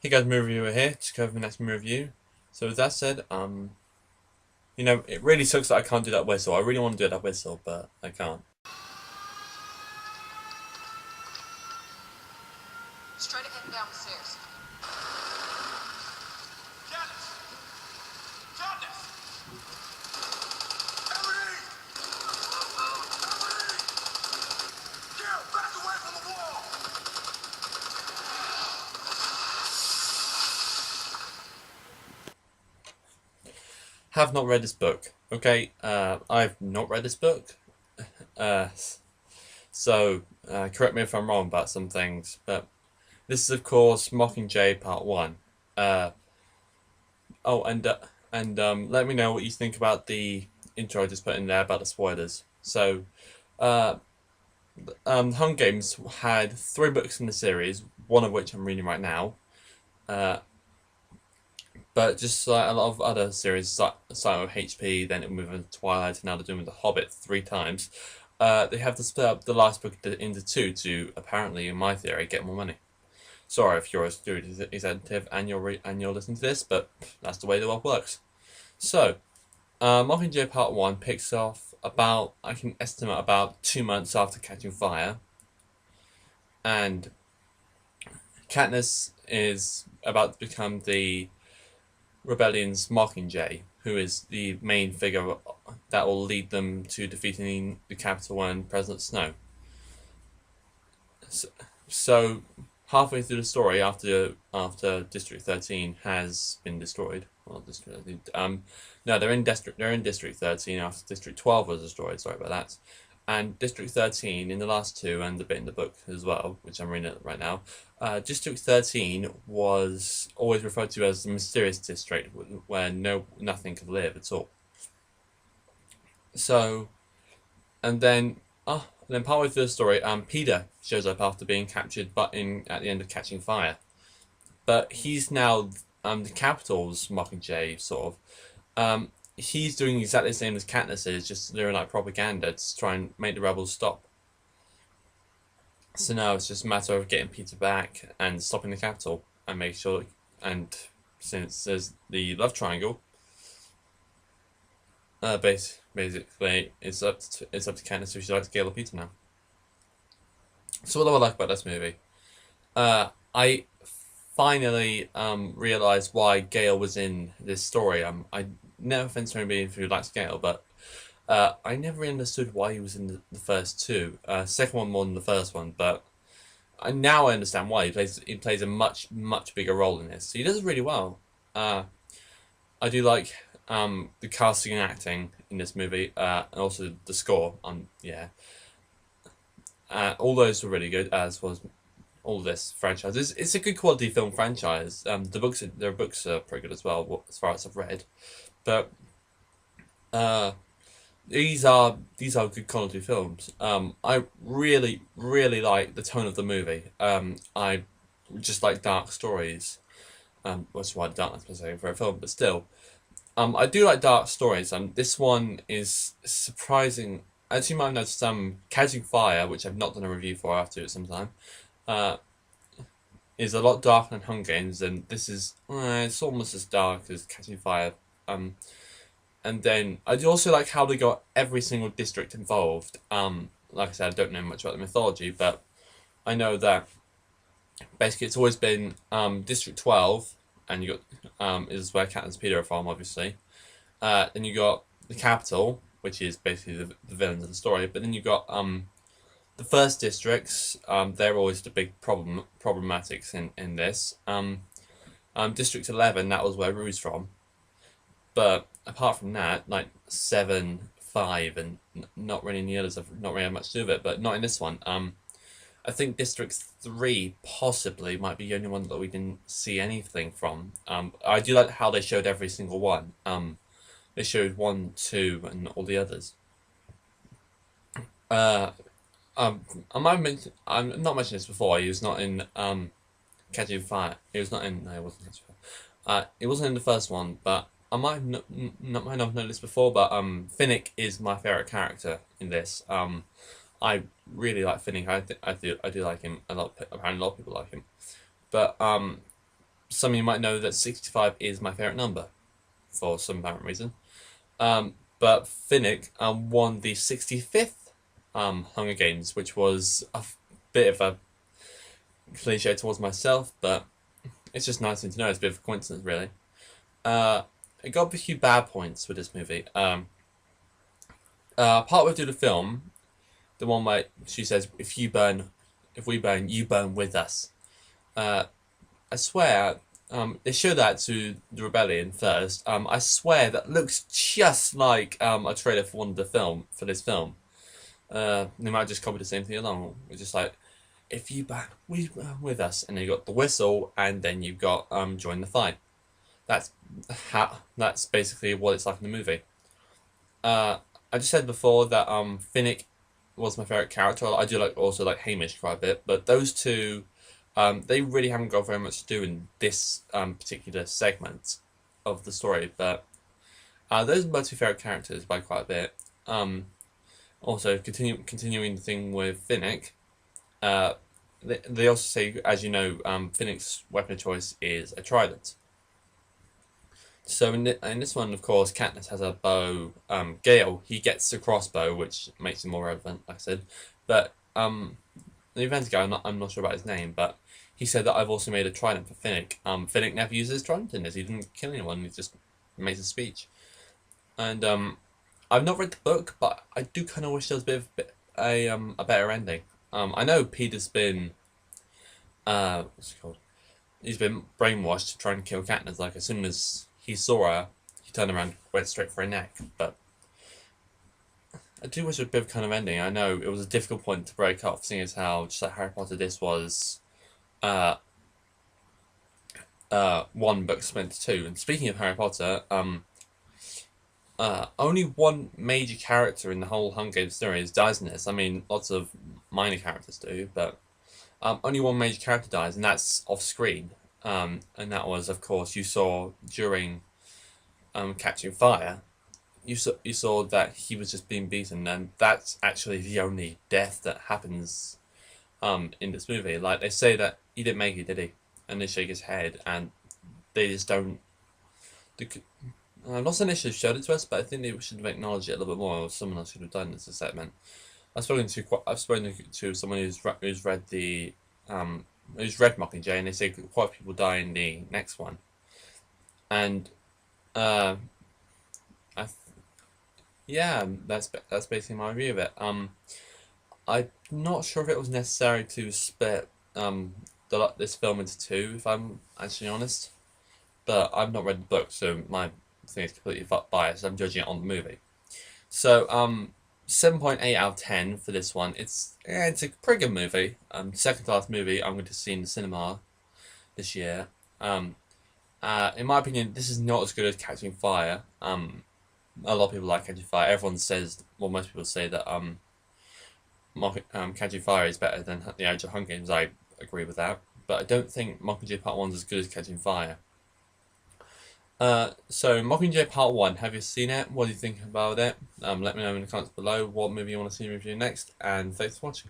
Hey guys, movie reviewer here to cover the next movie review. So with that said, it really sucks that I can't do that whistle. I really want to do that whistle, but I can't. Straight ahead and down the stairs. Katniss! Katniss! Emily! Emily! Get back away from the wall! Have not read this book. Okay, I've not read this book. Uh, correct me if I'm wrong about some things, but this is of course Mockingjay Part 1. Uh, let me know what you think about the intro I just put in there about the spoilers. Uh, Hunger Games had 3 books in the series, one of which I'm reading right now. But just like a lot of other series, starting with HP, then it moved into Twilight, and now they're doing with The Hobbit 3 times. They have to split up the last book into 2 to apparently, in my theory, get more money. Sorry if you're a studio executive and you're listening to this, but that's the way the world works. So, Mockingjay Part 1 picks off about, I can estimate, about 2 months after Catching Fire. And Katniss is about to become the Rebellion's Mockingjay, who is the main figure that will lead them to defeating the Capitol and President Snow. So halfway through the story, after District 13 has been destroyed, no, they're in District 13 after District 12 was destroyed. Sorry about that. And District 13 in the last 2 and a bit in the book as well, which I'm reading right now. District 13 was always referred to as the mysterious district, where nothing could live at all. So, and then partway through the story, Peter shows up after being captured, but at the end of Catching Fire. But he's now the Capitol's Mockingjay, sort of. He's doing exactly the same as Katniss is, just doing like propaganda to try and make the rebels stop. So now it's just a matter of getting Peter back and stopping the Capitol and make sure. And since there's the love triangle, basically it's up to Katniss if she likes Gale or Peter now. So what do I like about this movie? I finally realised why Gale was in this story. I no offense to anybody who likes Gale, but I never really understood why he was in the first 2. Second one more than the first one, but now I understand why. He plays a much bigger role in this. He does it really well. I do like the casting and acting in this movie, and also the score. All those were really good, as was all this franchise. It's a good quality film franchise. Their books are pretty good as well, as far as I've read. But these are good quality films. I really like the tone of the movie. I just like dark stories. That's why darkness per se for a film, but still, I do like dark stories. This one is surprising. As you might have noticed, Catching Fire, which I've not done a review for, I have to do it sometime, is a lot darker than Hunger Games, and this is it's almost as dark as Catching Fire. And then I do also like how they got every single district involved. Like I said, I don't know much about the mythology, but I know that basically it's always been District 12, and you got is where Katniss and Peter are from, obviously. Then you got the Capitol, which is basically the villains of the story. But then you got the first districts. They're always the big problematics in this. District 11, that was where Rue's from. But apart from that, like 7, 5, and not really any others have not really had much to do with it. But not in this one. I think District 3 possibly might be the only one that we didn't see anything from. I do like how they showed every single one. They showed 1, 2, and all the others. I'm not mentioned this before. He was not in Catching Fire. He was not in. No, he wasn't. He wasn't in the first one, but I might not have known this before. But Finnick is my favorite character in this. I really like Finnick. I do like him a lot. Apparently, a lot of people like him. But some of you might know that 65 is my favourite number, for some apparent reason. But Finnick won the 65th Hunger Games, which was a bit of a cliche towards myself, but it's just nice to know. It's a bit of a coincidence, really. I got a few bad points with this movie. Partway through the film, the one where she says, if we burn, you burn with us." I swear, they show that to the rebellion first. I swear that looks just like a trailer for this film. They might just copy the same thing along. It's just like, if you burn, we burn with us, and then you got the whistle, and then you got join the fight. That's basically what it's like in the movie. I just said before that Finnick was my favorite character. I do also like Hamish quite a bit, but those two, they really haven't got very much to do in this particular segment of the story. But those are my two favorite characters by quite a bit. Also, continuing the thing with Finnick, they also say, as you know, Finnick's weapon of choice is a trident. So in this one, of course, Katniss has a bow. Gale, he gets a crossbow, which makes him more relevant, like I said. But the event guy, I'm not sure about his name, but he said that I've also made a trident for Finnick. Finnick never uses trident in this. He didn't kill anyone. He just makes a speech. And I've not read the book, but I do kind of wish there was a better ending. I know Peter's been what's it called? He's been brainwashed to try and kill Katniss. Like, as soon as he saw her, he turned around and went straight for her neck. But I do wish there was a bit of kind of ending. I know it was a difficult point to break off, seeing as how, just like Harry Potter, this was one book split into two. And speaking of Harry Potter, only one major character in the whole Hunger Games series dies in this. I mean, lots of minor characters do, but only one major character dies, and that's off screen. And that was, of course, you saw during Catching Fire. You saw that he was just being beaten, and that's actually the only death that happens in this movie. Like, they say that he didn't make it, did he? And they shake his head, and they just don't. I'm not saying they should have showed it to us, but I think they should have acknowledged it a little bit more, or someone else should have done this segment. I've spoken to someone who's read Mockingjay, and they say quite a few people die in the next one. And yeah, that's basically my review of it. I'm not sure if it was necessary to split this film into two, if I'm actually honest. But I've not read the book, so my thing is completely biased. I'm judging it on the movie. So 7.8 out of 10 for this one. It's a pretty good movie. Second class movie I'm going to see in the cinema this year. In my opinion, this is not as good as Catching Fire. A lot of people like Catching Fire. Everyone says, well, most people say that Catching Fire is better than the original Hunger Games. I agree with that, but I don't think Mockingjay Part 1 is as good as Catching Fire. So Mockingjay Part 1, have you seen it? What do you think about it? Let me know in the comments below what movie you want to see me review next, and thanks for watching.